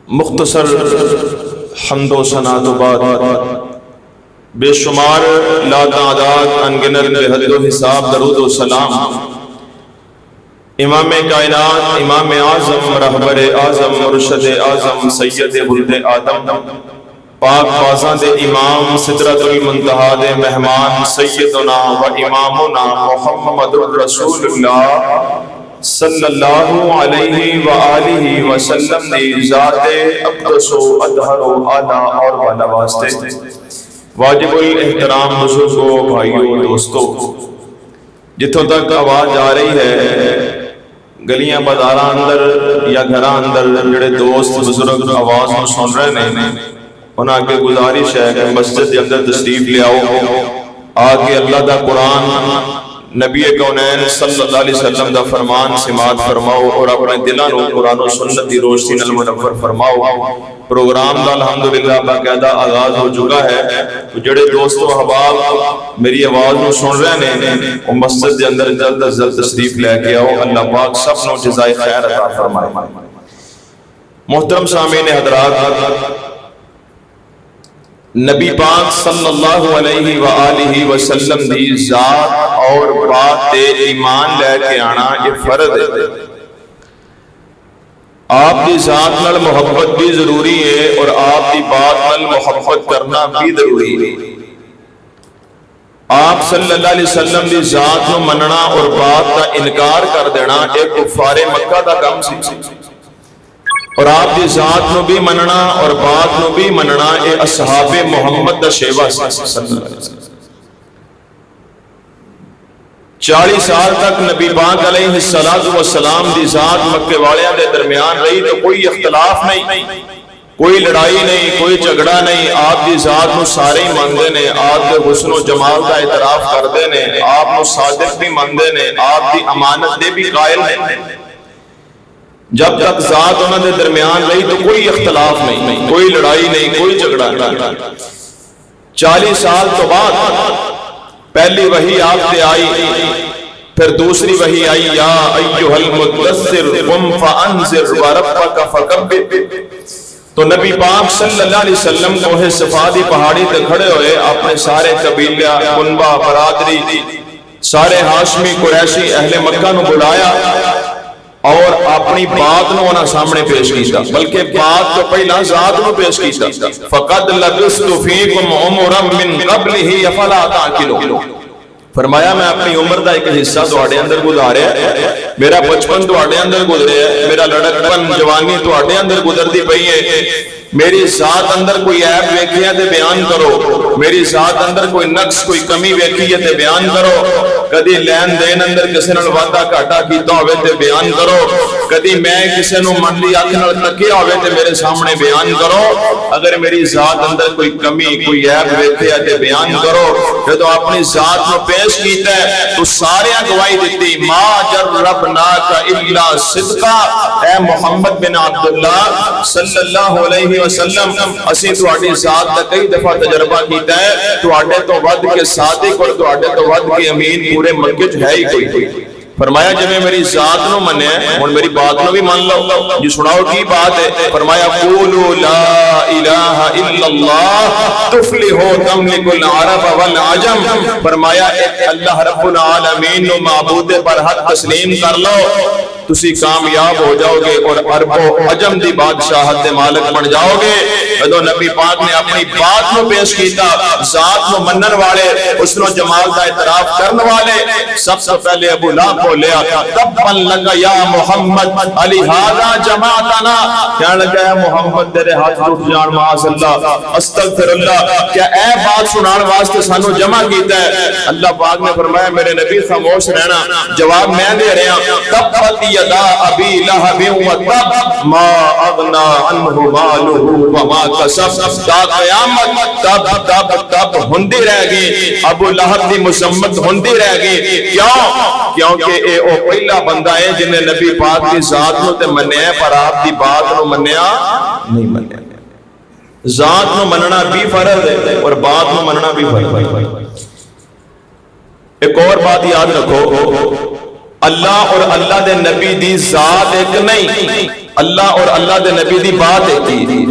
مختصر حمد و ثنا تو بعد بے شمار لاتعداد انگنت بے حد و حساب درود و سلام امام کائنات، امام اعظم، رہبر اعظم، مرشد اعظم، سید ولد آدم، پاک بازاں دے امام، سدرۃ المنتہا دے مہمان، سیدنا و امامنا محمد الرسول اللہ صلی اللہ علیہ وآلہ وسلم دی ذات اقدس و اطہر و اعلیٰ اور والا واسطے واجب الاحترام بزرگوں، بھائیوں، دوستوں، جتوں تک آواز آ رہی ہے گلیاں بازاراں اندر یا گھراں اندر جڑے دوست بزرگ آواز کو سن رہے ہیں انہاں کے گزارش ہے کہ مسجد کے اندر تشریف لے آؤ، آ کے اللہ دا قرآن، نبی کونین صلی اللہ علیہ وسلم دا فرمان سماعت فرماؤ اور اپنے دلاں نو قرآن و سنت دی روشنی نال منور فرماؤ۔ پروگرام دا الحمدللہ باقاعدہ آغاز ہو چکا ہے، تو جڑے دوست و احباب میری آواز نو سن رہے ہیں وہ مسجد دے اندر جلد از جلد تشریف لے کے آؤ، اللہ پاک سب نو جزائے خیر عطا فرمائے۔ محترم سامعین حضرات، نبی پاک صلی اللہ علیہ وآلہ وسلم دی ذات اور بات تے ایمان لے کے آنا یہ فرض ہے۔ آپ دی ذات نال محبت بھی ضروری ہے اور آپ دی بات نال محبت کرنا بھی ضروری ہے۔ آپ صلی اللہ علیہ وسلم دی ذات نو مننا اور بات کا انکار کر دینا ایک کفار مکہ دا کام سی، اور آپ دی ذات نو بھی مننا اور بات نو بھی مننا اے اصحاب محمد دا شیوہ صلی اللہ علیہ وسلم۔ 40 سال تک نبی پاک علیہ السلام دی ذات مکے والیاں دے درمیان رہی تو کوئی اختلاف نہیں، کوئی لڑائی نہیں، کوئی جھگڑا نہیں، آپ دی ذات نو سارے ہی مانتے نے، آپ دے حسن و جمال کا اعتراف کرتے نے، آپ نو صادق بھی مانتے نے، آپ دی امانت دے بھی قائل ہیں۔ جب تک ذات انہوں نے درمیان رہی تو کوئی اختلاف نہیں، کوئی لڑائی نہیں، کوئی جھگڑا نہیں۔ 40 سال تو بعد پہلی وحی آپ تے آئی، پھر دوسری وحی آئی، یا ایھا المدثر قم فانذر وربک فکبر۔ تو نبی پاک صلی اللہ علیہ وسلم کوہ صفا دی پہاڑی تے کھڑے ہوئے، اپنے سارے قبیلہ، کنبہ، برادری، سارے ہاشمی، قریشی، اہل مکہ نو بلایا اور اپنی بات نو انہاں سامنے پیش کیتا، بلکہ بات تو پہلا ذات نو پیش کیتا۔ فقد لبثت فیکم عمرا من قبلہ افلا تعقلون۔ فرمایا میں اپنی عمر دا ایک حصہ تواڈے اندر گزاریا ہے، میرا بچپن تواڈے اندر گزریا ہے، میرا لڑکپن جوانی تواڈے اندر گزرتی پئی ہے، میری ذات اندر کوئی عیب ویکھی ہے تے بیان کرو، میری ذات اندر کوئی نقص، کوئی کمی ویکھی ہے تے بیان کرو، کدی لین دین اندر کسی نال وعدہ گھاٹا کیتا ہوئے تے بیان کرو، کدی میں کسی نو من لی اکھ نال تکیا ہوئے تے میرے سامنے بیان کرو، اگر میری ذات اندر کوئی کمی، کوئی عیب ویکھے ہے تے بیان کرو۔ جدوں اپنی ذات نو پیش کیتا ہے تو سارے گواہی دیتی، ما جربناک الا صدقا، اے محمد بن عبداللہ صلی اللہ علیہ وسلم، اسی تواڈی ذات دا کئی دفعہ تجربہ کیتا ہے، تواڈے تو ود کے صادق اور تواڈے تو ود کے امین پورے مکے چ ہے ہی کوئی۔ فرمایا جب میری ذات نو منے ہن میری بات نو بھی مان لو، جی سناؤ کی بات ہے؟ فرمایا قولوا لا الہ الا اللہ تفلحوا تملک العرب والعجم۔ فرمایا ایک اللہ رب العالمین نو معبود پر حق تسلیم کر لو، تسی کامیاب ہو جاؤ گے اور عرب و عجم دی بادشاہت دے مالک بن جاؤ گے۔ جدوں نبی پاک نے اپنی بات نو پیش کیتا، ذات نو منن والے، اس نو جمال دا اعتراف کرن والے، سب سے پہلے ابو لہب بولیا، تبا لک یا محمد لہذا جمعتنا، کہنے لگا ہے محمد تیرے ہاتھ ٹوٹ جان معاذ اللہ، استغفر اللہ، کیا اے بات سنان واسطے سانو جمع کیتا ہے؟ اللہ پاک نے فرمایا میرے نبی خاموش رہنا، جواب میں دے رہا ہوں، تبت یدا ابی لہب وتب ما اغنی عنہ مالہ وما کسب، تا قیامت تب تب تب ہوندی رہ گئی، ابو لہب دی مذمت ہوندی رہ گئی۔ کیوں؟ کیونکہ اے او پہلا بندہ ہے جنہیں نبی پاک کی ذات نو تے منیا پر آپ دی بات نو منیا نہیں منیا۔ ذات نو مننا بھی فرض ہے اور بات نو مننا بھی فرض ہے۔ ایک اور بات یاد رکھو، اللہ اور اللہ دے نبی دی ذات ایک نہیں، اللہ اور اللہ دے نبی دی بات ایک ہی۔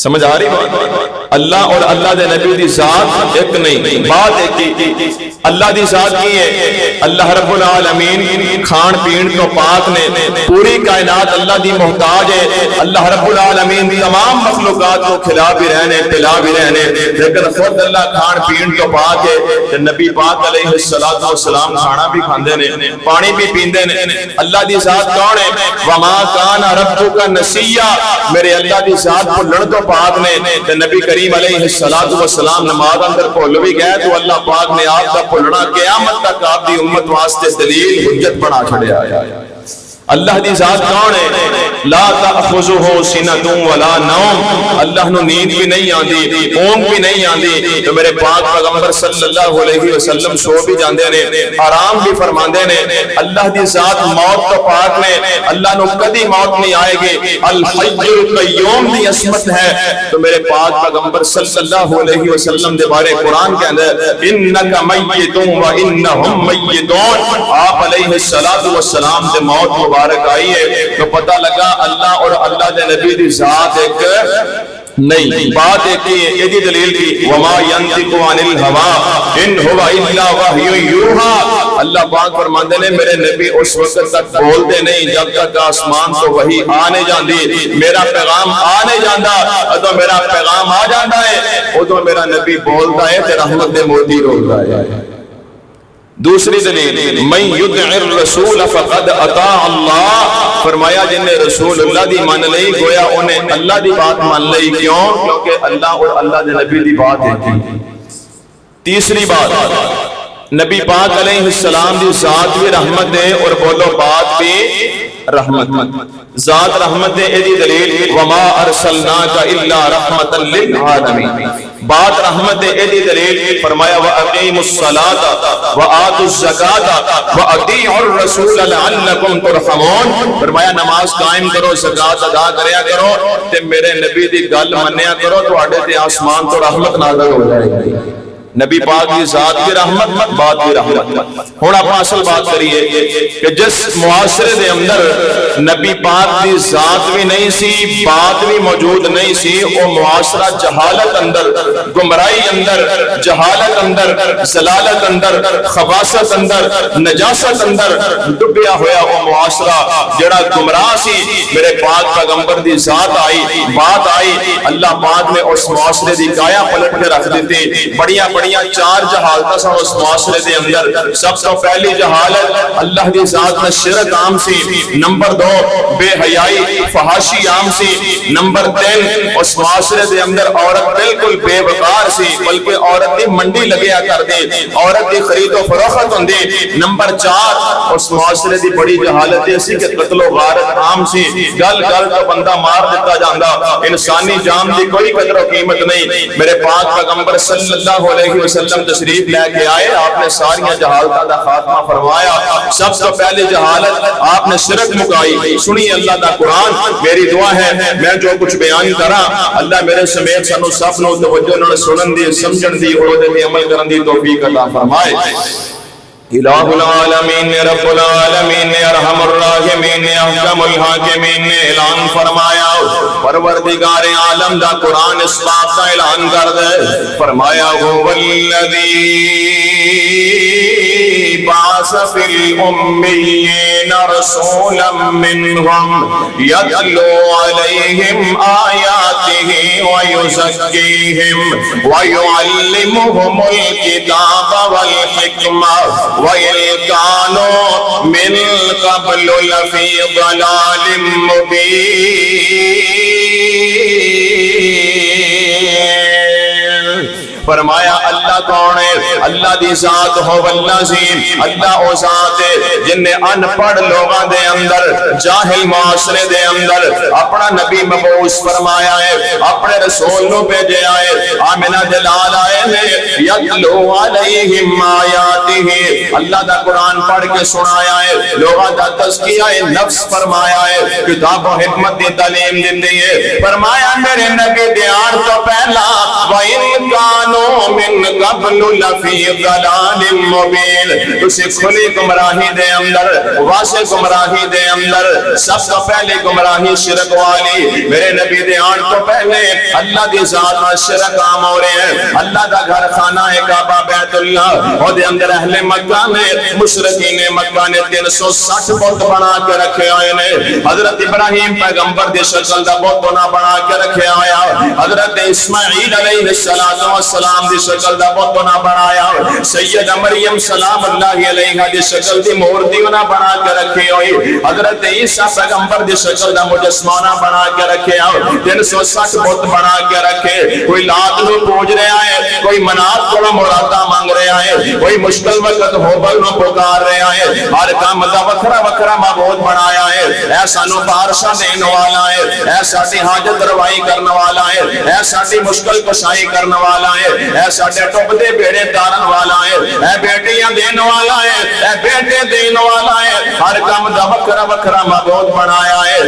سمجھ آ رہی بات؟ اللہ اور اللہ دے نبی دی ذات ایک نہیں، بات ایک ہی۔ اللہ دی ذات کی ہے، اللہ رب العالمین کھان پین تو پاک نے، پوری کائنات اللہ دی محتاج ہے، اللہ رب العالمین تمام مخلوقات کو کھلا بھی رہنے پلا بھی رہنے، لیکن خود اللہ کھان پین تو پاک ہے کہ نبی پاک علیہ السلام کھانا بھی کھاندے نے، پانی بھی پیندے نے۔ اللہ دی ذات کون ہے؟ وما کان ربک نسیا، میرے اللہ دی ذات کو لڑ تو پاک نے کہ نبی کریم علیہ السلام نماز اندر بھول بھی گئے تو اللہ پاک نے آپ کا بھولنا قیامت تک آپ دی امت واسطے دلیل حجت بنا چھڑیا ہے۔ اللہ دی ذات کون ہے؟ لا تأخذہ سنۃ ولا نوم، اللہ نو نیند بھی نہیں آندی، اونگ بھی نہیں آندی، تو میرے پاک پیغمبر صلی اللہ علیہ وسلم سو بھی جاندے نے، آرام بھی فرماندے نے۔ اللہ دی ذات موت تو پاک نے، اللہ نو کدی موت نہیں آئے گی، الحی القیوم دی عصمت ہے۔ تو میرے پاک پیغمبر صلی اللہ علیہ وسلم دے بارے قرآن کے اندر انک میت و انہم میتون، آپ علیہ السلام دے موت مبارک آئی ہے، تو پتہ لگا اللہ اور اللہ دے نبی دی ذات ایک نہیں، بات ایک ہی ہے۔ یہ دی دلیل کی وما ينطق عن الهوى ان هو الا وحی یوحى، اللہ پاک فرماندے نے میرے نبی اس وقت تک بولتے نہیں جب تک آسمان تو وحی آنے جاندی، میرا پیغام آنے جاندا، تو میرا پیغام آ جاندا ہے تو میرا نبی بولتا ہے تے رحمت دے موتی رولدا ہے۔ دوسری دلیل من یطع الرسول فقد اطاع اللہ، فرمایا جن نے رسول اللہ دی مان لئی گویا انہیں اللہ دی بات مان لئی، کیوں؟ کیونکہ اللہ اور اللہ دے نبی دی بات ہے۔ تیسری بات، نبی پاک علیہ السلام دی ذات بھی رحمت ہے، اور بولو بات بھی رحمت، ذات رحمت ہے۔ ایدی دلیل وما ارسلناک الا رحمتا للعالمین، بات رحمت ہے۔ ایدی دلیل فرمایا وَأَقِيمُوا الصَّلَاةَ وَآتُوا الزَّكَاةَ وَأَطِيعُوا الرَّسُولَ لَعَلَّكُمْ تُرْحَمُونَ، فرمایا نماز قائم کرو، زکات ادا کریا کرو، تے میرے نبی دی گل منیا کرو، تو آڈے تے آسمان تو رحمت نازل ہو جائے گی۔ نبی پاک کی ذات بھی رحمت، بات بھی رحمت۔ ہون آپ اصل بات کریے کہ جس معاشرے دے اندر نبی پاک کی ذات بھی نہیں سی، بات بھی موجود نہیں سی، وہ معاشرہ جہالت اندر، گمرائی اندر، جہالت اندر، ضلالت اندر، خباثت اندر، نجاست اندر ڈبیا ہویا وہ معاشرہ جڑا گمراہ سی۔ میرے پاک پیغمبر دی ذات آئی، بات آئی، اللہ پاک نے اس معاشرے دی کایا پلٹ کے رکھ دیتی۔ بڑیاں چار جہالتاں سن اس معاشرے دے اندر۔ سب سے پہلی جہالت اللہ دی ذات میں شرک عام سی، نمبر 2 بے حیائی فحاشی عام سی، نمبر 3 اس معاشرے دے اندر عورت بالکل بے وقار سی، بلکہ عورت دی منڈی لگیا کر دی، عورت دی خرید و فروخت ہوندی۔ نمبر 4 اس معاشرے دی بڑی جہالت ایسی کہ قتل و غارت عام سی، گل گل تو بندہ مار دیتا جاندا، انسانی جان دی کوئی قدر و قیمت نہیں۔ میرے پاک پیغمبر صلی اللہ علیہ وسلم تشریف لے کے آئے، آپ نے ساری جہالتاں دا خاتمہ فرمایا۔ سب سے پہلے جہالت آپ نے شرک مکائی۔ سنی اللہ دا قرآن، میری دعا ہے میں جو کچھ بیان کراں اللہ میرے سمیت سانو سب نو توجہ نال سنن دی، سمجھن دی اور دے عمل کرن دی توفیق عطا فرمائے۔ الہ العالمین رب العالمین ارحم الراحمین احکم الحاکمین نے اعلان فرمایا، پروردگار عالم دا قرآن اس بات کا اعلان کر دے، فرمایا هو الذی بعث فی الامیین رسولا منہم یتلو علیہم آیاتہ ویزکیہم ویعلمہم الکتاب والحکمہ وَإِن كَانُوا مِن قَبْلُ لَفِي ضَلَالٍ مُبِينٍ۔ فرمایا اللہ کون ہے؟ اللہ دی ذات ہو والذین، اللہ او ذات ہے جن نے ان پڑھ لوگاں دے اندر، جاہل معاشرے دے اندر اپنا نبی مبعوث فرمایا ہے، اپنے رسول نو بھیجا ہے، آمنہ جلال آئے ہیں، یتلو علیہم آیاتہ، اللہ دا قرآن پڑھ کے سنایا ہے، لوگاں دا تزکیہ نفس فرمایا ہے، کتاب و حکمت دی تعلیم دیندی ہے۔ فرمایا میرے نبی دیار تو پہلا وَإِن كَانُوا مِن قبل لفی ضلال مبین، تسی کھلی گمراہی دے اندر، واضح گمراہی دے اندر، سب سے پہلے گمراہی شرک والی، میرے نبی دے آن تو پہلے اللہ دی ذات میں شرک عام ہو رہے ہیں۔ اللہ دا گھر خانہ کعبہ بیت اللہ، اور دے اندر اہل مکہ نے مشرکین مکہ نے 360 بت بنا کے رکھے ہوئے نے۔ حضرت ابراہیم پیغمبر دی شکل دا بت بنا کے رکھے ہویا، حضرت اسماعیل علیہ السلام دی شکل دا بت بنایا، سیدہ مریم سلام اللہ علیہ دی شکل دی مورتی بنا کے رکھے ہوئی، حضرت عیسیٰ پیغمبر دی شکل دا مجسمانہ بنا کے رکھے ہوئے، 360 بت بنا کے رکھے۔ کوئی لات نو پوج رہا ہے، کوئی منات کو مرادہ مانگ رہا ہے، کوئی مشکل وقت ہوبل نو پکار رہا ہے، ہر کام دا وکھرا وکھرا معبود بنایا ہے۔ ایسا نو بارشاں دین والا ہے، ایسا دی حاجت روائی کرنے والا ہے، ایسا دی مشکل کشائی کرنے والا ہے، ایسا دے ٹوپ دے بیڑے تارن والا ہے، اے بیٹیاں دین والا ہے، اے بیٹے دین والا ہے، ہر کام دا وکھرا وکھرا معبود بنایا ہے۔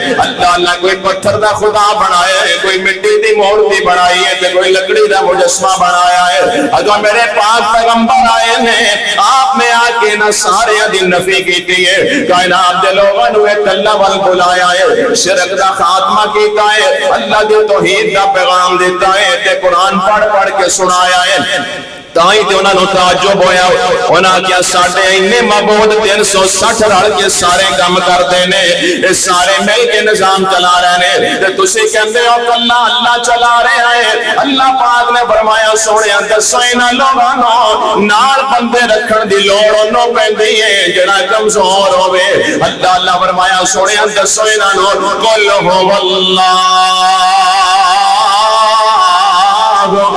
اللہ کوئی پتھر دا خدا بنایا ہے، کوئی مٹی دی مورتی بنائی ہے، کوئی لکڑی دا مجسمہ بنایا ہے۔ اگر میرے پاک پیغمبر آئے نے، آپ نے آ کے نہ سارے دی نفی کیتی ہے، کائنات دے لوگاں نو ایک اللہ وال بلایا ہے، شرک دا خاتمہ کیتا ہے، اللہ دے توحید دا پیغام دیتا ہے، تے قرآن پڑھ پڑھ کے سنایا ہے۔ تائیں تے انہاں نو تعجب ہویا، انہاں کیا ساڈے اینے معبود 360 رل کے سارے کام کردے نے، اے سارے مل کے نظام چلا رہے نے، تے تسی کہندے ہو کلا اللہ چلا رہا ہے۔ اللہ پاک نے فرمایا سونیا دسو انہاں لوگاں نو نال بندے رکھن دی لوڑ اونوں پیندی ہے جڑا کمزور ہوے۔ اللہ فرمایا سونیا دسو انہاں نو قل هو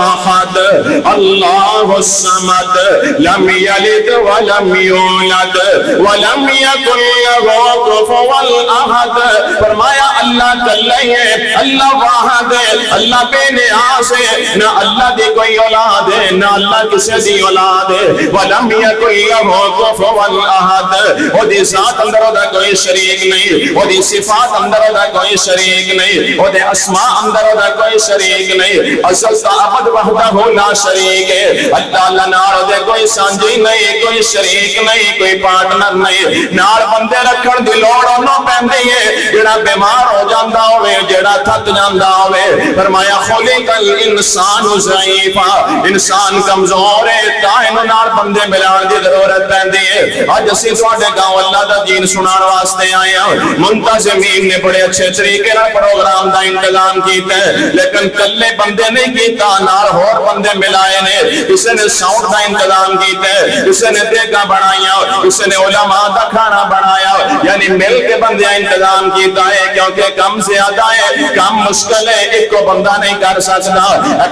احد اللہ الصمد لم یلد ولم یولد ولم یکن لہ کفوا احد۔ فرمایا اللہ کلہ ہے، اللہ واحد ہے، اللہ بے نیاز ہے، نہ اللہ دی کوئی اولاد ہے، نہ اللہ کسی دی اولاد ہے، ولم یکن لہ کفوا احد۔ وہ دی ذات اندر دا کوئی شریک نہیں، وہ دی صفات اندر دا کوئی شریک نہیں، وہ دی اسماء اندر دا کوئی شریک نہیں، اصل ابد وحدہ لا شریک ہے۔ اللہ نال دے کوئی سانجی نہیں، کوئی شریک نہیں، کوئی پارٹنر نہیں، نال بندے رکھن دی لوڑ اونوں پیندی ہے جڑا بیمار ہو جاندا ہوے، جڑا تھک جاندا ہوے۔ فرمایا خلق الانسان ضعیفا، انسان کمزور ہے، تاں انہاں نال بندے ملان دی ضرورت پیندی ہے۔ اج اسی تواڈے گاؤں اللہ دا دین سنان واسطے آئے ہاں، منتظمین نے بڑے اچھے طریقے نال پروگرام دا انتظام کیتا ہے، لیکن کلے بندے نہیں کیتا، نال ہور بندے ملائے نے، کسی نے ساؤنڈ دا انتظام کیتا ہے، کسی نے دیگا بنایا، کسی نے علماء دا کھانا بنایا، یعنی مل کے بندے انتظام کیتا ہے، کیونکہ کم زیادہ ہے، کم مشکل ہے، ایک کو بندہ نہیں کر سکتا۔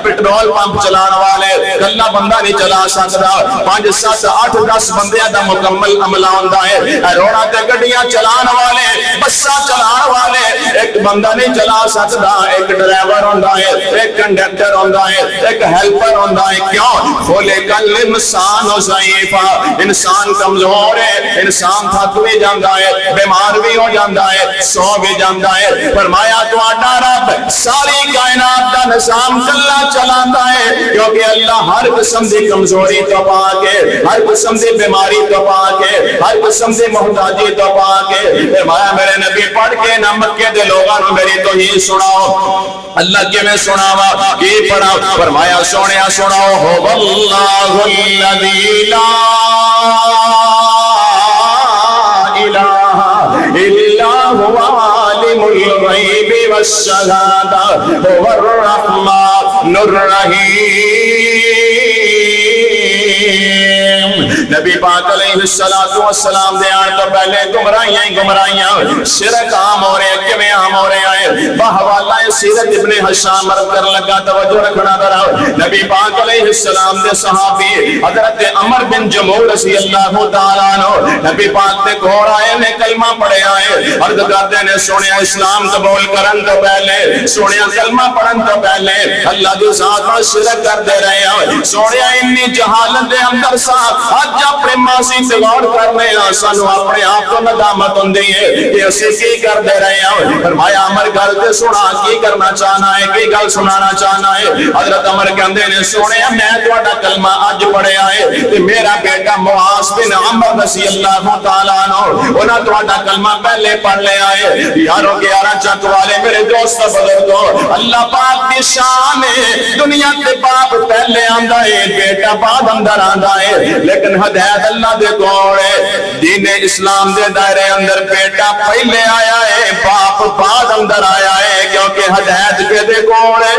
پیٹرول پمپ چلان والے کلا بندہ نہیں چلا سکتا، 5 7 8 10 بندیاں دا مکمل عملہ ہوندا ہے۔ روڑا تے گڈیاں چلان والے، بساں چلان والے ایک بندہ نہیں چلا سکتا، ایک ڈرائیور ہوندا ہے، ایک کنڈکٹر ہوندا ہے، ایک ہیلپر ہوندا ہے۔ کیوں؟ خلق الانسان ضعیفا، انسان کمزور ہے، انسان تھک بھی جاندا ہے، بیمار بھی ہو جاندا ہے، سو بھی جاندا ہے۔ فرمایا تہاڈا رب ساری کائنات دا نظام کلا چلاندا ہے، کیونکہ اللہ ہر قسم دی کمزوری تو پاک ہے، ہر قسم دی بیماری تو پاک ہے، ہر قسم دی محتاجی تو پاک ہے۔ فرمایا میرے نبی پڑھ کے نہ مکے دے لوگاں نو میری توحید سناؤ۔ اللہ کے میں سناوا کی پڑھا؟ فرمایا سونیا سناؤ ہو واللہ الذی لا الہ الا هو عالم الغیب والشہادہ هو الرحمن الرحیم۔ نبی پاک علیہ السلام دے آن تو پہلے گمراہیاں ہی گمراہیاں، شرک عام ہو رہے ہیں، کیویں عام ہو رہے ہیں؟ بحوالہ سیرت ابن حشام عرض کر لگا، توجہ رکھنا ذرا۔ نبی پاک علیہ السلام دے صحابی حضرت عمر بن جموح رضی اللہ تعالیٰ عنہ نبی پاک دے کول آئے نے، کلمہ پڑھے آئے، عرض کردے نے سونیا اسلام قبول کرن تو پہلے، سونیا کلمہ پڑھن تو پہلے اللہ دی ذات نال شرک کردے رہے ہیں۔ سونیا انی جہالت دے اندر سا، اج اپنے ماضی سے غور کرنے ہاں، سانو اپنے آپ کو ندامت ہوندی ہے کہ اسی کی کردے رہے ہیں۔ فرمایا عمر گل تے سنا، کی کرنا چاہنا ہے, کی گل سنانا چاہنا ہے. حضرت عمر کہندے نے سونے میں تہاڈا کلمہ اج پڑھیا ہے تے میرا بیٹا معاذ بن عمر رضی اللہ تعالیٰ عنہ انہاں تہاڈا کلمہ پہلے پڑھ لیا ہے. یارو 11 چک والے میرے دوست بزرگو, اللہ پاک کی شان ہے, دنیا تے باپ پہلے آندا ہے, بیٹا بعد اندر آندا ہے, لیکن ہدایت اللہ دے کول ہے. دین اسلام دے دائرے اندر بیٹا پہلے آیا ہے, باپ بعد اندر آیا ہے, کیونکہ ہدایت کے دے کول ہے.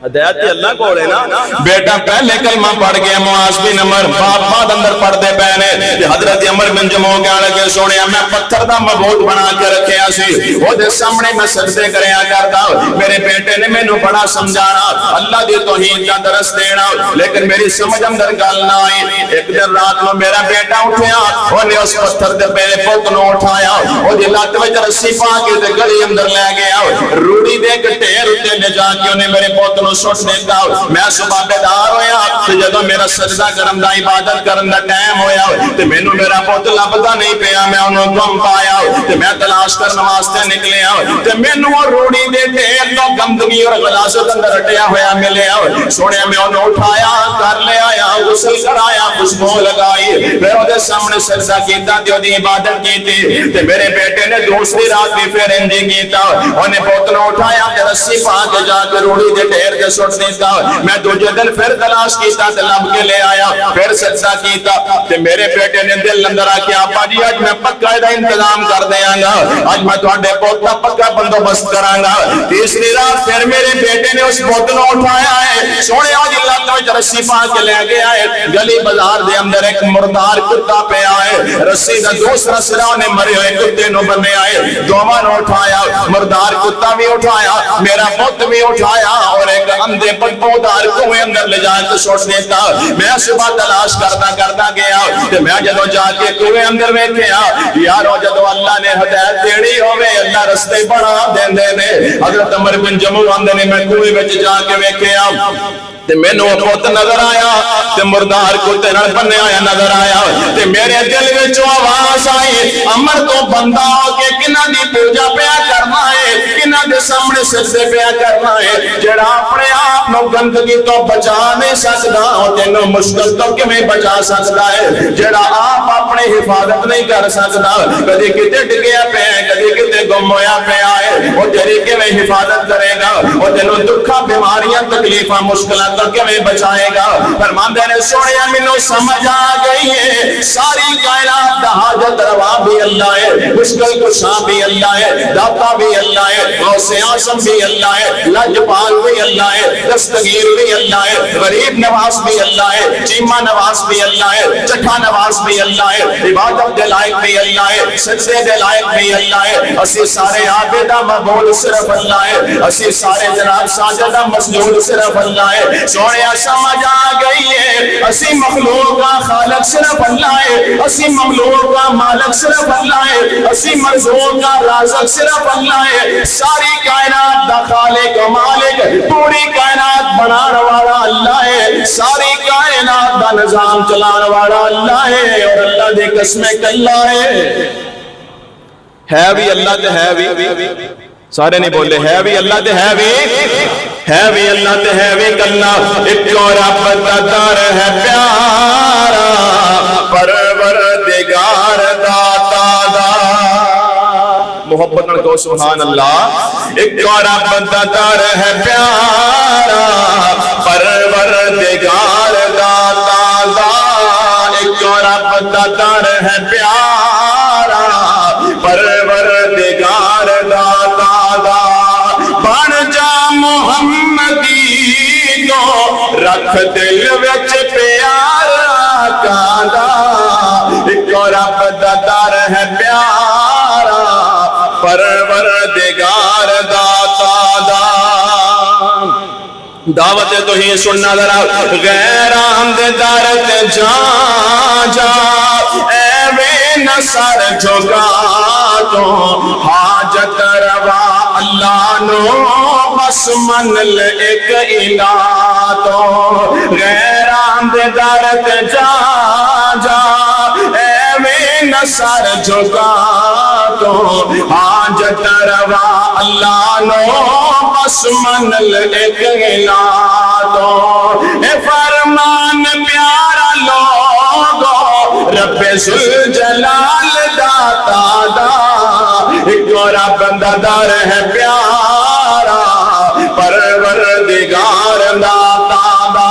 ہدایت تے اللہ کول ہے نا. بیٹا پہلے کلمہ پڑھ گیا معاذ بن عمر, باپ بعد اندر پڑھ دے پے نے. حضرت عمر بن جموع کہنے لگے سونیا میں پتھر دا معبود بنا کے رکھیا سی, او دے سامنے میں سجدے کریا کردا. میرے بیٹے نے مینوں بڑا سمجھانا, اللہ دی توحید دا درس دینا, لیکن میری سمجھ اندر گل نہ آئی. ایک دن رات نو میرا بیٹا اٹھیا, اونے اس پتھر دے پے پت نو اٹھایا, او دی لت وچ رسی پا کے تے گلی اندر لے گیا. روڑی دے کے ڈھیر تے لے جا کے اونے میرے پت نو سٹ دیتا. میں صبح بیدار ہویا تے جدوں میرا سجدہ کرن دا عبادت کرن دا ٹائم ہویا تے مینوں میرا پت لبدا نہیں پیا. میں اونوں گم پایا تے میں تلاش کرن واسطے نکلیا تے مینوں روڑی دے ڈھیر تو گندگی اور غلاظت اندر رٹیا ہویا ملیا. سونے میں اونوں اٹھایا, کر لے آیا, غسل کرایا, خوشبو لگائی, پھر اودے سامنے سجدہ کیتا تے اودی عبادت کیتی. تے میرے بیٹے نے دوسری رات بھی پھر انج کیتا, اونے پت نوں اٹھایا تے رسی پا کے جا کے روڑی دے ڈھیر تے سٹ دیتا. میں دوجے دن پھر تلاش کیتا تے لب کے لے آیا, پھر سجدہ کیتا تے میرے بیٹے نے دل اندر آکھیا ابا جی اج میں پکا دا انتظام کر دیاں گا, اج میں تواڈے پوت دا پکا بندوبست کراں گا. تیسری رات پھر میرے بیٹے نے اس پوت نوں اٹھایا ہے, سونے دی لت وچ رسی پا کے لے گیا ہے. گلی بازار دے اندر ایک مردار کتا پیا ہے, رسی دا دوسرا سرا نے مرے ہوئے کتے نوں بنیا ہے. دوواں نوں اٹھایا, مردار کتا بھی اٹھایا, میرا پوت بھی اٹھایا, اور ایک اندھے بدبودار کنویں اندر لے جا کے سٹ دیتا. میں صبح تلاش کردا گیا تے میں جدوں جا کے کنویں اندر ویکھیا, یارو جدوں اللہ نے ہدایت دینی ہوے اللہ رستے بنا دیندے نے. حضرت عمر بن جموع آندے نے میں کنویں وچ جا کے ویکھیا تے مینوں پوت نظر آیا تے مردار کتے نال بنیا ہویا نظر آیا تے میرے دل وچ آواز آئی, عمر تو بندہ ہو کے کنہاں دی پوجا پیا کرنا ہے, کنہاں دے سامنے سجدے پیا کرنا ہے, جڑا اپنے آپ نو گندگی تو بچا نہیں سکدا او تینوں مشکل تو کیویں بچا سکدا ہے. جڑا آپ اپنے حفاظت نہیں کر سکدا, کدی کتے ڈگیا پیا ہے, کدی کتے گم ہویا پیا ہے, او تیری کیویں حفاظت کرے گا, او تینوں دکھاں بیماریاں تکلیفاں مشکلات تو کیویں بچائے گا. فرماندے نے سونیا مینوں سمجھ آ گئی ہے, ساری کائنات دا حاجت روا بھی اللہ ہے, مشکل کشا بھی اللہ ہے, داتا بھی اللہ ہے, غوث اعظم بھی اللہ ہے, لجپال بھی اللہ ہے, دستگیر بھی اللہ ہے, غریب نواز بھی اللہ ہے, چیمہ نواز بھی اللہ ہے, چٹھا نواز بھی اللہ ہے, عبادت دے لائق بھی اللہ ہے, سجدے دے لائق بھی اللہ ہے. اسی سارے عابدہ معبود صرف اللہ ہے, اسی سارے جناب ساجدہ مسجود صرف اللہ ہے. سونیا سمجھ آ گئی ہے, اسی مخلوق کا خالق صرف اللہ ہے, اسی مخلوق کا مالک صرف اللہ ہے, اسی مرزوق کا رازق صرف اللہ ہے. ساری کائنات دا خالق و مالک, پوری کائنات بنانے والا اللہ ہے, ساری کائنات دا نظام چلانے والا اللہ ہے, اور اللہ دے قسمیں کلا ہے بھی اللہ تے ہے بھی, سارے نہیں بولے ہے بھی اللہ تے ہے بھی اللہ تے ہے بھی کلا. ایک اور رب دا در ہے پیارا, پروردگار داتا دا, محبت نال کہو سبحان اللہ. ایک اور رب دا در ہے پیارا, پروردگار داتا دا, ایک اور رب دا در ہے پیارا, پروردگار داتا دا. بن جا محمدی کو رکھ دل وچ پیار کاندا, ایک اور رب دا در ہے پیارا, پروردگار داتا دا. دعوت تو ہی سننا ذرا, غیران دے در تے جا جا, ایویں نہ سر جھکا تو حاجت روا اللہ نو, بس من لے ایک الہ تو. غیران دے در تے جا جا, ایویں نہ سر جھکا تو حاجت روا اللہ نو بس منل ایک گلا تو اے فرمان پیارا لوگو رب ذوالجلال داتا دا ایک اور بندہ دار ہے پیارا پروردگار داتا دا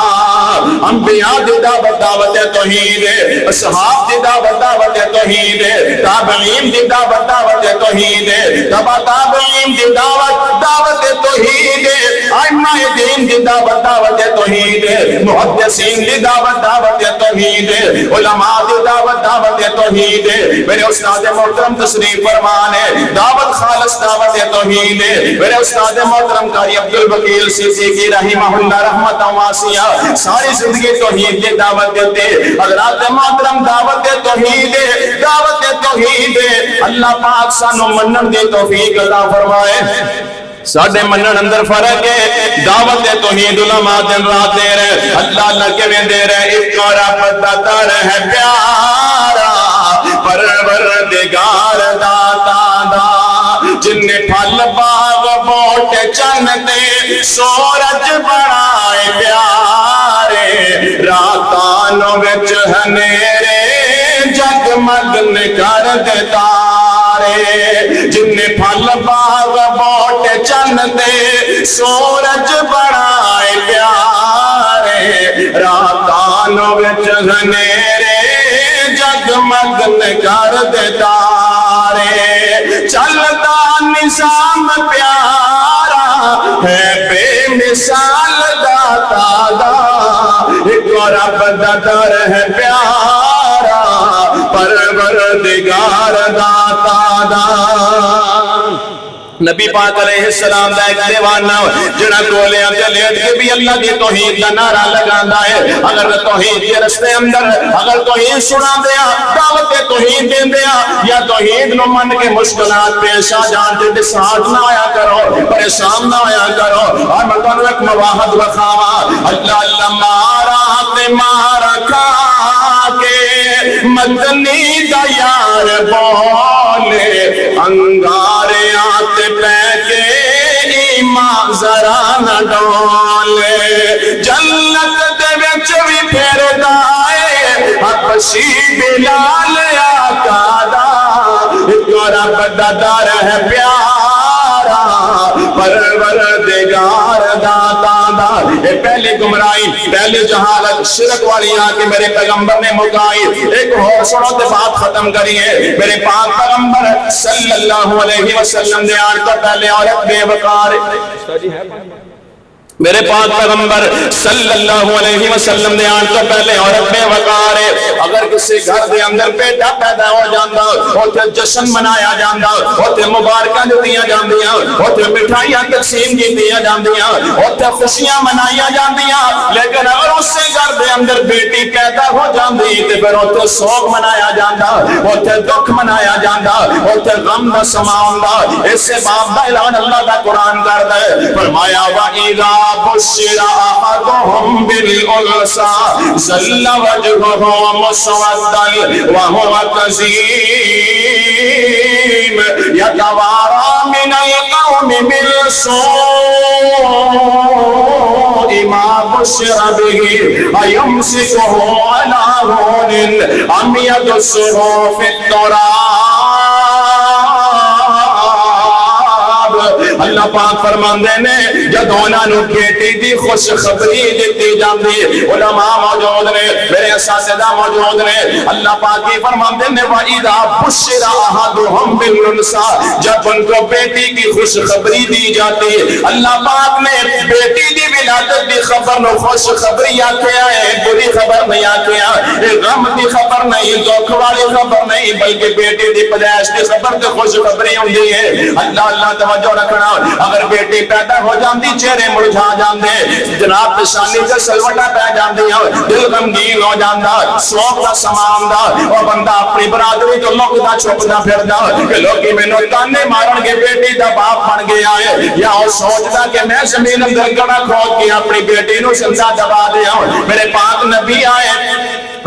انبیاء دی دعوت دعوت توحید اصحاب دی دعوت دعوت توحید تابعین دی دعوت دعوت توحید تبع تابعین دی دعوت دعوت توحید ائمہ دین دی دعوت دعوت توحید محدثین دی دعوت دعوت توحید علماء دی دعوت دعوت توحید میرے استاد محترم تشریف فرمانے دعوت خالص دعوت توحید میرے استاد محترم قاری عبدالوکیل صدیقی رحمہ اللہ رحمت واسعہ ساری زندگی توحید کی دعوت دیتے حضرات محترم دعوت توحید دعوت توحید اللہ پاک سانو منن دی توفیق عطا فرمائے ساڑھے منن اندر فرق ہے دعوت توحید علماء دن رات دے رہے اللہ لگے میں دے رہے ایک اور پتہ رہے پیارا پروردگار داتا دا جن نے پھل باغ بوٹ چن دے سورج بڑھائے پیارے راتانوں وچ ہنیرے جگمگ کر دے تارے جن نے پھل باغ بوٹ چن دے سورج بڑھائے پیارے راتانوں وچ ہنیرے جگمگ کر دے تارے چلتا نظام پیارا ہے بے مثال داتا دا ایک اور بددر ہے پیارا پروردگار داتا دا نبی پاک علیہ السلام دا ایک دیوانہ جڑا گولیاں تے لیٹ کے بھی اللہ دی توحید دا نعرہ لگاندا ہے اگر توحید کے رستے اندر اگر توحید سنا دیا دعوت توحید دین دیا یا توحید نو من کے مشکلات پیش آ جان تے ڈسہارٹ نہ آیا کرو پریشان نہ آیا کرو اور میں تانوں ایک مواحد وکھاواں اللہ اللہ مارا تے مارا کھا کے مدنی دا یار بولے انگارے آتے پہ کے ایمان ذرا نہ ڈولے جنت دے وچ وی پھر دائے حبشی بلال آقا دا ایک اور بددار ہے پیارا پروردگار داتا دا اے پہلی گمراہی پہلی جہالت شرک والی آ کے میرے پیغمبر نے مکائی ایک اور سنو تے بات ختم کریے میرے پاک پیغمبر صلی اللہ علیہ وسلم نے آن تو پہلے عورت بے وقار میرے پاک پیغمبر صلی اللہ علیہ وسلم نے آن تو پہلے عورت بے وقار اگر کسی گھر دے اندر بیٹا پیدا ہو جاندہ ہوتے جشن منایا جاندہ ہوتے مبارکہ دیا جاندیاں ہوتے مٹھائیاں تقسیم کی دیا جاندیاں ہوتے خوشیاں منایا جاندیاں لیکن اگر اس سے گھر دے اندر بیٹی پیدا ہو جاندی تو پھر ہوتے سوگ منایا جاندہ ہوتے دکھ منایا جاندہ ہوتے غم دا سماؤندہ اس سے باب دا اعلان اللہ دا قرآن کر دے فرمایا وَإِذَا بشر احدهم بالانثى ظل وجهه مسودا وهو كظيم يتوارى من القوم من سوء ما بشر به ايمسكه على هون ام يدسه في التراب اللہ پاک فرماندے نے جب انہوں بیٹی دی خوش خبری دیتی جاندی علماء موجود نے میرے اساتذہ موجود نے اللہ پاک کی فرماندے نے وَإِذَا بُشِّرَ أَحَدُهُمْ بِالْأُنثَىٰ جب ان کو بیٹی کی خوش خبری دی جاتی اللہ پاک نے بیٹی دی ولادت دی خبر نو خوش خبری آکھیا ہے بری خبر نہیں آکھیا غم دی خبر نہیں دکھ والی خبر نہیں بلکہ بیٹی دی پیدائش دی خبر تے خوش خبری ہوندی ہے اللہ اللہ توجہ رکھنا اگر بیٹی پیدا ہو جاندی چہرے مرجھا جاندے جناب پشانی سے سلوٹا پہ جاندی دل غمگین ہو جاندا سوگ دا سماندا اور بندہ اپنی برادری تو لوگ دا چھپدا پھردا کہ لوگی مینوں تانے مارن کے بیٹی دا باپ بن گیا ہے یا وہ سوچدا کہ میں زمین اندر گڑا کھود کے اپنی بیٹی نو زندہ دبا دیا میرے پاک نبی آئے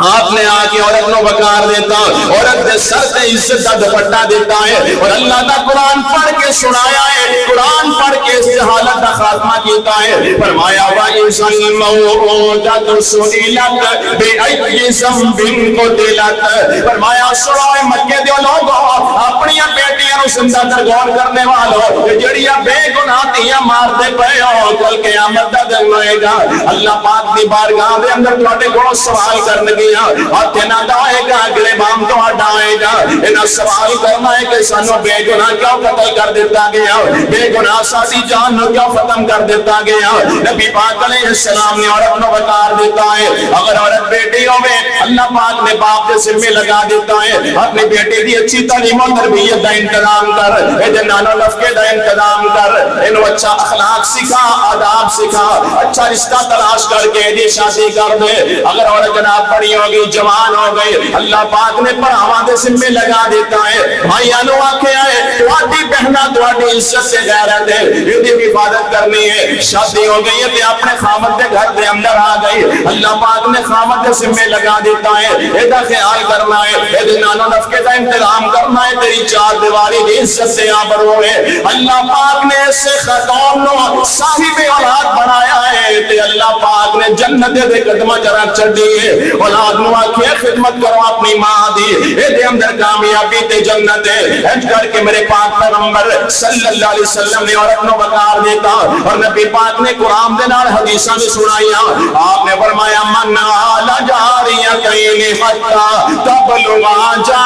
آپ نے آ کے عورت نو وقار دیتا، عورت دے سر تے عزت دا دوپٹہ دیتا ہے، اور اللہ دا قرآن پڑھ کے سنایا ہے، قرآن پڑھ کے اس جہالت دا خاتمہ کیتا ہے۔ فرمایا وَإِذَا الْمَوْءُودَةُ سُئِلَتْ بِأَيِّ ذَنبٍ قُتِلَتْ۔ فرمایا سنو مکے دے لوگو، اپنی بیٹیاں نو زندہ درگور کرنے والو، جڑیاں بے گناہ تیاں مار دے پئے ہو، کل قیامت دا دن ہوئے گا، اللہ پاک دی بارگاہ دے اندر تواڈے کولوں سوال کرن گے، ہاتھ نہ ڈائے گا، اگلے بام تو ہٹائے گا، انہاں سوال کرنا ہے کہ سانو بے گناہ کیوں قتل کر دیتا گیا، بے گناہ ساری جان نو کیوں ختم کر دیتا گیا۔ نبی پاک علیہ السلام نے عورت نو بتا دیتا ہے، اگر عورت بیٹی ہوئے اللہ پاک نے باپ کے ذمہ لگا دیتا ہے، اپنی بیٹی دی اچھی تعلیم و تربیت دا انتظام کر، اے نانو نفقے دا انتظام کر، انہوں اچھا اخلاق سکھا، آداب سکھا، اچھا رشتہ تلاش کر کے یہ شادی کر دے۔ اگر عورت جناب پڑھی ہوگی، جوان ہو گئی، اللہ پاک نے پڑھاواں دے ذمہ لگا دیتا ہے، بھائیاں نو آکھیا ہے تواڈی بہنا تواڈی عزت سے غیرت ہے، یہ بھی حفاظت کرنی ہے۔ شادی ہو گئی ہے تے اپنے خاوند دے گھر دے اندر آ گئی، اللہ پاک نے خاوند دے ذمہ لگا دیتا ہے، ایدا خیال کرنا ہے، اے نانو نفقے کا انتظام کرنا ہے، تیری چار دیواری دی عزت سے آبرو ہے۔ اللہ پاک نے ایسے خاتون نو صاحب اولاد بنایا ہے تے اللہ پاک نے جنت دے قدمہ جرا چڑھی ہے، اولاد نو آکھیا خدمت کرو اپنی ماں دی، اے دے اندر کامیابی تے جنت ہے۔ اج کر کے میرے پاک پیغمبر صلی اللہ علیہ وسلم نے عورت نو وقار دیتا، اور نبی پاک نے قرآن دے نال حدیثاں بھی سنائیاں، آپ نے فرمایا من علی جاریتین حتی تبلغا جا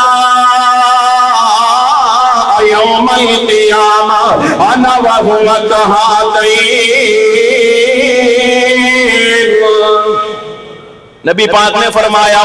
یوم القیامہ انا وہو کہاتین۔ نبی پاک نے فرمایا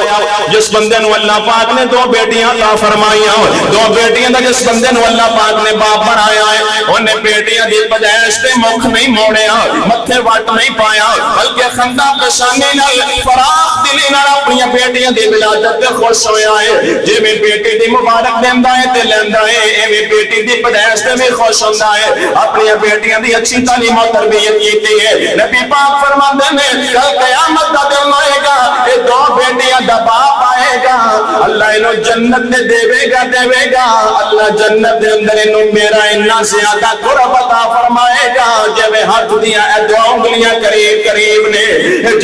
جس بندے نو اللہ پاک نے دو بیٹیاں عطا فرمائیاں، دو بیٹیاں دا جس بندے نو اللہ پاک نے باپ بنایا ہے، انہیں بیٹیاں دی بجائے تے مکھ نہیں موڑیا، متھے وٹ نہیں پایا، بلکہ خندہ پیشانی نال فراخ دلی نال اپنی بیٹیاں دی ولادت تے خوش ہویا ہے۔ جے میں بیٹی دی مبارک دیندا ہے تے لیندا ہے، ایویں بیٹی دی پیدائش تے بھی خوش ہوندا ہے، اپنی بیٹیاں دی اچھی تعلیم و تربیت کیتی ہے۔ نبی پاک فرماندے نے کل قیامت دا دن آئے گا، اے دو بیٹیاں دا باپ آئے گا، اللہ انہوں جنت دے دے گا، اللہ جنت دے اندر انہوں میرا انہا زیادہ قرب عطا فرمائے گا، جب ہاتھ دیا اے دو انگلیاں قریب نے،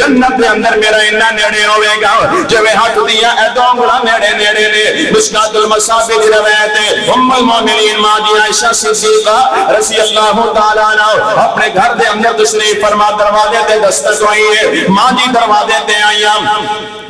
جنت دے اندر میرا انہا نیڑے ہوئے گا، جب ہاتھ دیا اے دو انگلیاں نیڑے نے۔ مشکات المصابی دی روایت ہے، ام المومنین ماں جی عائشہ صدیقہ رضی اللہ تعالیٰ عنہ اپنے گھر دے اندر تشریف فرما دروازے تے دستک ہوئی ہے، ماں جی دروازے تے آئیاں،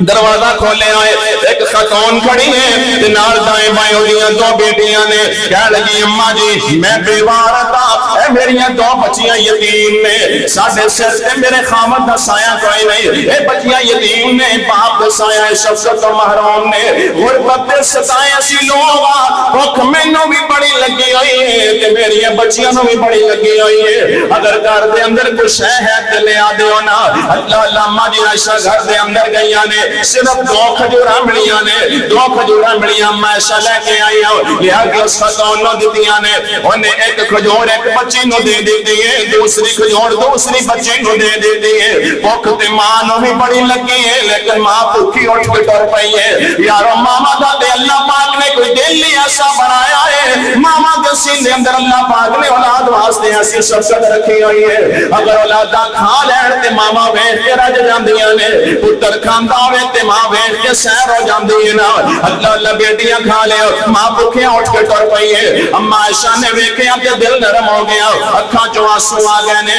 دروازہ کھولے آئے، ایک خاتون کھڑی ہے، نال دائیں بائیں ہوئیاں دو بیٹیاں نے، کہہ لگی اماں جی میں بیوار تھا، اے میریاں دو بچیاں یتیم نے، ساڑھے سر تے میرے خامد دا سایہ کوئی نہیں، اے بچیاں یتیم نے، باپ دا سایہ شفقت و محروم نے، غربت دے ستائیں اسی لوگا، بھوک مینوں بھی بڑی لگی ہوئی ہے، تے میریاں بچیاں نوں بھی بڑی لگی ہوئی ہے، اگر گھر دے اندر کچھ ہے تے لے آ دیو نا۔ اللہ اماں جی عائشہ گھر دے اندر گئیاں نے، صرف دو کھجوراں ملیاں نے، دو کھجوراں ملیاں عائشہ لے کے آئی ہوں، لیا کے اس خاتون نو دیتیاں نے، انہیں ایک کھجور ایک بچی نو دے دیتی ہے، دوسری کھجور دوسری بچی نو دے دیتی ہے، بھوک تے ماں نو بھی بڑی لگی ہے، لیکن ماں بھوکی اٹھ کے ٹر پئی ہے۔ یارو ماما دا تے اللہ پاک نے کوئی دل ہی ایسا بنایا ہے، ماما دے سینے اندر اللہ پاک نے اولاد واسطے ایسی شفقت رکھی ہوئی ہے، اگر اولاداں کھا لین تے ماما ویکھ کے رج جاندیاں نے، پتر کھاندا ہوے تے ماں ویکھ کے سیر ہو جاندی ہے نا۔ اللہ اللہ بیٹیاں کھا لے، ماں بھوکیاں اٹھ کے ٹر پئی ہے، اما عائشہ نے ویکھیا تے دل نرم ہو گیا، اکھاں چوں آنسو آ گئے نے،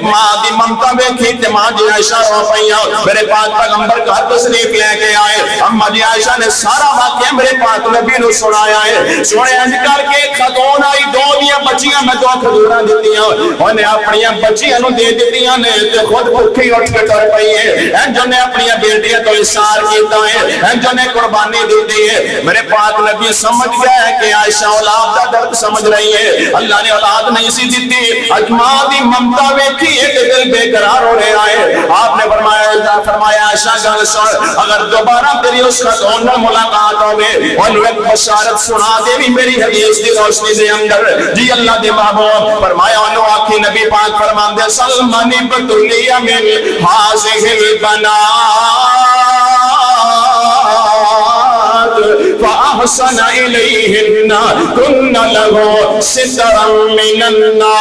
ماں دی ممتا ویکھی تے ماں جی عائشہ رو پئیاں، میرے پاک پیغمبر گھر تشریف لے کے آئے، اما جی عائشہ نے سارا واقعہ میرے پاک نبی نو سنایا ہے، سنے انج کر کے خاتون آئی، دو دیاں بچیاں میں دو کھجوراں دتیاں، انہیں اپنی بچیاں نو دے دتیاں نے تے خود بھوکی اٹھ کے ٹر پئی ہے، جو نے اپنی بیٹیاں تو اثار کیتا ہے، جو نے قربانی دی دی ہے۔ میرے پاک نبی سمجھ گیا ہے کہ عائشہ اولاد دا درد سمجھ رہی ہے، اللہ نے اولاد نہیں سی دیتی، اج ماں دی ممتا ویکھی ہے کہ دل بے قرار ہو رہا ہے۔ آپ نے فرمایا عائشہ گل سن، اگر دوبارہ تیری اس خاتون نال ملاقات ہوے، اونوں ایک بشارت سنا دے بھی میری حدیث دی روشنی دے اندر، جی اللہ دے محبوب فرمایا انہوں آکھی نبی پاک فرماندے سلمانی بطلیہ من حاضر البنات فَأَحْسَنَ إِلَيْهِنَّ كُنَّ لَهُ سِتْرًا مِّنَ النَّارِ۔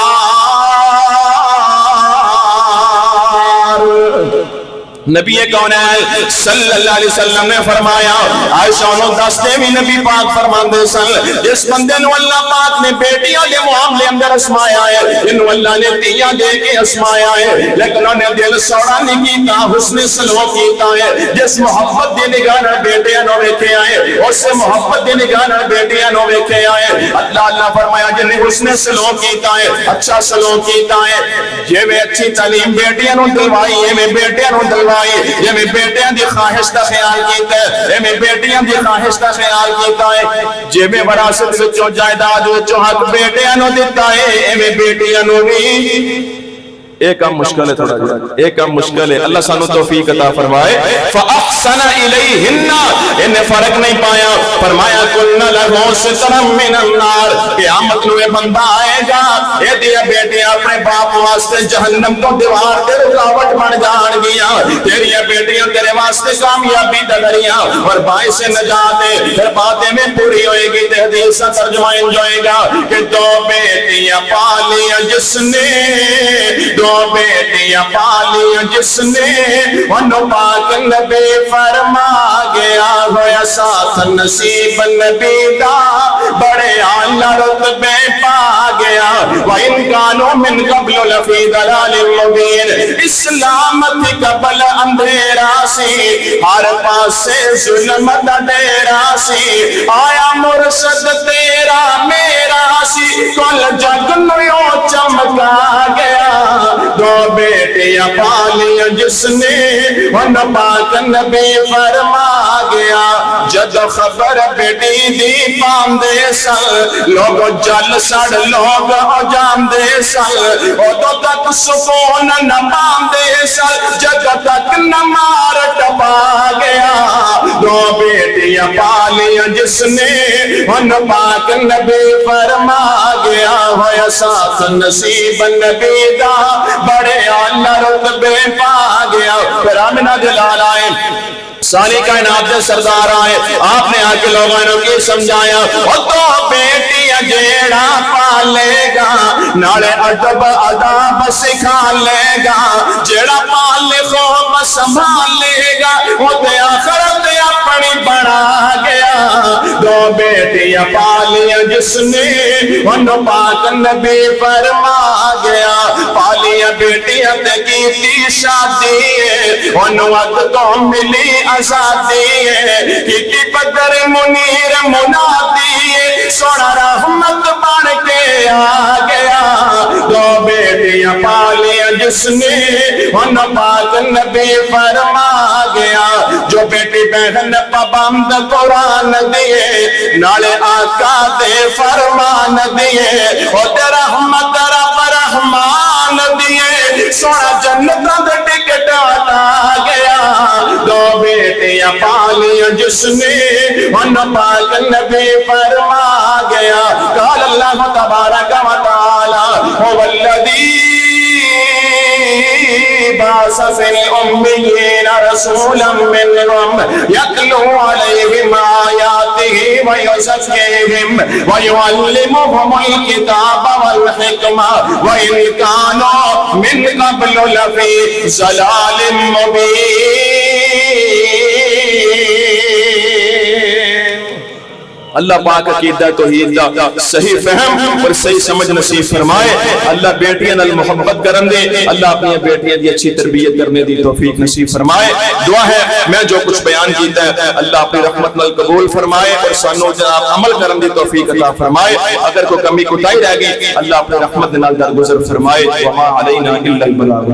نبی کونین صلی اللہ علیہ وسلم نے فرمایا، عائشہ انہوں دستے بھی نبی پاک فرماندے سن، جس بندے نو اللہ پاک نے بیٹیاں دے معاملے اندر اسمایا ہے، انہوں اللہ نے تیاں دے کے اسمایا ہے، لیکن انہیں دل سوڑا نہیں کیتا، حسن سلوک کیتا ہے۔ جس محبت دی نگاہ نال بیٹیاں نو ویکھے آئے، اس سے محبت دی نگاہ نال بیٹیاں نو ویکھے آئے، اللہ فرمایا جن نے حسن سلوک کیتا ہے، اچھا سلوک کیتا ہے، یہ میں اچھی تعلیم بیٹیاں نو دلوائی ہے، میں بیٹیاں نو دلوائی، یہ میں بیٹیاں دی خواہش دا خیال کیتا ہے، یہ میں بیٹیاں دی خواہش دا خیال کیتا ہے، یہ میں وراثت وچوں جائیداد وچوں حق بیٹیاں نو دیتا ہے، یہ میں بیٹیاں نو بھی ایک کام مشکل ہے، تھوڑا جا ایک کام مشکل ہے، اللہ سانو توفیق عطا فرمائے۔ فَأَحْسَنَ إِلَيْهِنَّ، انہیں فرق نہیں پایا، فرمایا كُنَّ لَهُ سِتْرًا مِّنَ النَّارِ، قیامت نو یہ بندہ آئے گا، یہ دیا بیٹیاں اپنے باپ واسطے جہنم کو دیوار دے رکاوٹ بن جان گیا، تیری بیٹیاں تیرے واسطے کامیابی دگریاں اور باعث نجات ہے، پھر باتیں میں پوری ہوئے گی، تے حدیث کا ترجمہ انجوئے گا کہ دو بیٹیاں پالیاں جس نے، دو بیٹیاں پالیاں جس نے، انہوں پاک نبی فرما گیا، ہویا ساتھ نصیب نبی دا، بڑے اعلیٰ رتبے پا گیا، وَإِنْ كَانُوا مِنْ قَبْلُ لَفِي ضَلَالٍ مُبِينٍ، اسلام تھی قبل اندھیرا سی، ہر پاس سے ظلم دا ڈیرا سی، آیا مرشد تیرا میرا سی، کل جگ نو چمکا گیا، دو بیٹیاں پالیاں جس نے، ان پاک نبی فرما گیا، جد خبر بیٹی دی پاندے سل، لوگ جل سڑ لوگ جام دے سل، ادو تک سکون نہ پاندے سل، جگ تک نہ مار ٹپا گیا، دو بیٹیاں پالیاں جس نے، ان پاک نبی فرما گیا، ہویا ساتھ نصیب نبی دا، بڑے اعلیٰ رتبے پا گیا۔ پھر آمنہ جلال آئے، ساری کائنات کے سردار آئے، آپ نے آ کے لوگوں کی سمجھایا، اور تو بیٹیاں جیڑا پالے گا، نالے ادب اداب سکھا لے گا، جیڑا پالے خوب سنبھالے گا، وہ تے آخرت اپنی بڑھا گیا، دو بیٹیاں پالیاں جس نے، ان پاک نبی فرما گیا، پالیاں بیٹیاں تے کیتی شادی ہے، ان وقت تو ملی آزادی ہے، کی بدر منیر منادی ہے، سونا رحمت بن کے آ گیا، دو بیٹیاں پالیاں جس نے، ان پاک نبی فرما گیا، جو بیٹی بہن پابند قرآن دیے، نالے آقا دے فرمان دیے، اور رحمت رب رحمان دیے، سونا جنت دے ٹکٹ آتا گیا، دو بیٹیاں پالیاں جس نے، ان پاک نبی فرما گیا، قال اللہ تبارک و تعالی، هو الذی بعث فی الأمیین رسولا منہم یتلو علیہم آیاتہ ویزکیہم ویعلمہم الکتاب والحکمہ وإن كانوا من قبل لفی ضلال مبین۔ اللہ پاک عقیدہ توحید دا صحیح فہم اور صحیح سمجھ نصیب فرمائے، اللہ بیٹیاں نال محبت کرن دے، اللہ اپنی بیٹیاں دی اچھی تربیت کرنے دی توفیق نصیب فرمائے۔ دعا ہے میں جو کچھ بیان کیتا ہے اللہ اپنی رحمت نال قبول فرمائے اور سانو جناب عمل کرن دی توفیق عطا فرمائے، اگر کوئی کمی کوتاہی رہ گئی اللہ اپنی رحمت نال درگزر فرمائے، وما علینا الا البلاغ۔